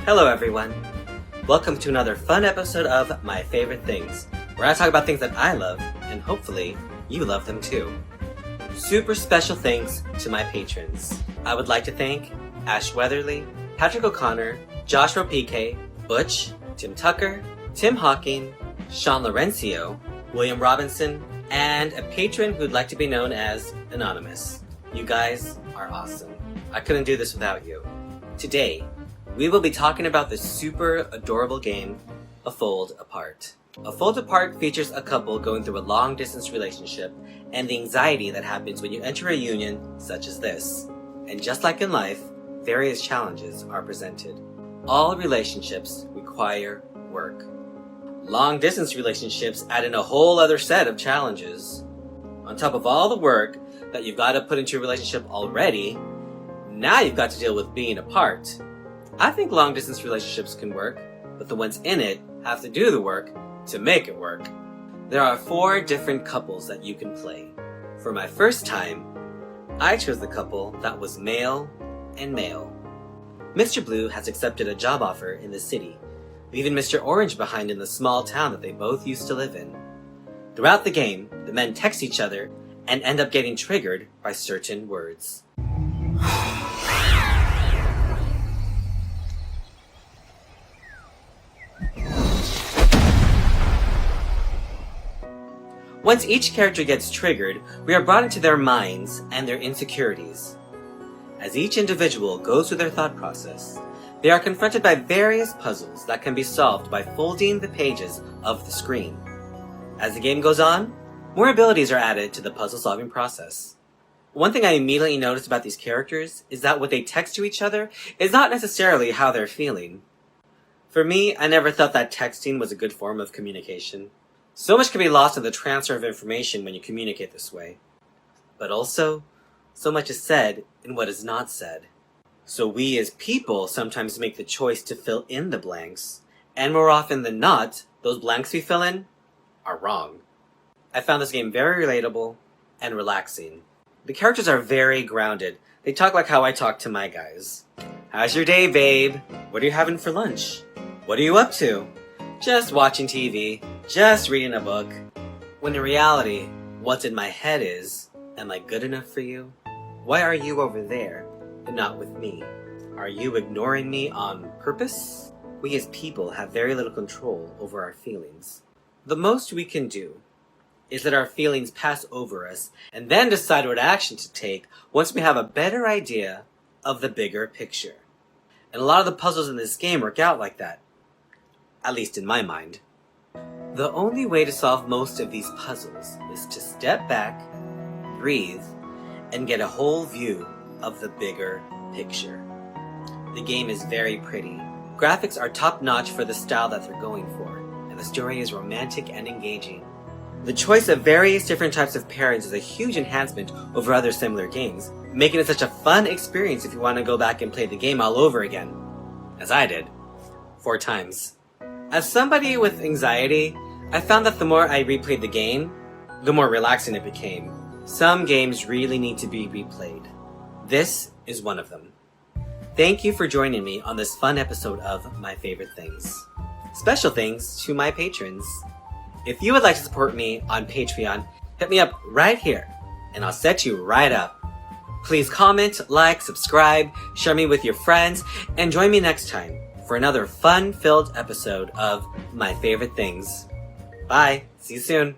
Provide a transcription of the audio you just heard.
Hello everyone. Welcome to another fun episode of My Favorite Things, where I talk about things that I love, and hopefully you love them too. Super special thanks to my patrons. I would like to thank Ash Weatherly, Patrick O'Connor, Joshua PK, Butch, Tim Tucker, Tim Hawking, Sean Laurencio, William Robinson, and a patron who'd like to be known as Anonymous. You guys are awesome. I couldn't do this without you. Today, we will be talking about the super adorable game, A Fold Apart. A Fold Apart features a couple going through a long-distance relationship and the anxiety that happens when you enter a union such as this. And just like in life, various challenges are presented. All relationships require work. Long-distance relationships add in a whole other set of challenges. On top of all the work that you've got to put into your relationship already, now you've got to deal with being apart. I think long-distance relationships can work, but the ones in it have to do the work to make it work. There are 4 different couples that you can play. For my first time, I chose the couple that was male and male. Mr. Blue has accepted a job offer in the city, leaving Mr. Orange behind in the small town that they both used to live in. Throughout the game, the men text each other and end up getting triggered by certain words. Once each character gets triggered, we are brought into their minds and their insecurities. As each individual goes through their thought process, they are confronted by various puzzles that can be solved by folding the pages of the screen. As the game goes on, more abilities are added to the puzzle-solving process. One thing I immediately noticed about these characters is that what they text to each other is not necessarily how they're feeling. For me, I never thought that texting was a good form of communication. So much can be lost in the transfer of information when you communicate this way. But also, so much is said in what is not said. So we as people sometimes make the choice to fill in the blanks, and more often than not, those blanks we fill in are wrong. I found this game very relatable and relaxing. The characters are very grounded. They talk like how I talk to my guys. How's your day, babe? What are you having for lunch? What are you up to? Just watching TV. Just reading a book. When in reality, what's in my head is, am I good enough for you? Why are you over there and not with me? Are you ignoring me on purpose? We as people have very little control over our feelings. The most we can do is let our feelings pass over us and then decide what action to take once we have a better idea of the bigger picture. And a lot of the puzzles in this game work out like that. At least in my mind. The only way to solve most of these puzzles is to step back, breathe, and get a whole view of the bigger picture. The game is very pretty. Graphics are top-notch for the style that they're going for, and the story is romantic and engaging. The choice of various different types of pairings is a huge enhancement over other similar games, making it such a fun experience if you want to go back and play the game all over again, as I did, 4 times. As somebody with anxiety, I found that the more I replayed the game, the more relaxing it became. Some games really need to be replayed. This is one of them. Thank you for joining me on this fun episode of My Favorite Things. Special thanks to my patrons. If you would like to support me on Patreon, hit me up right here, and I'll set you right up. Please comment, like, subscribe, share me with your friends, and join me next time for another fun-filled episode of My Favorite Things. Bye. See you soon.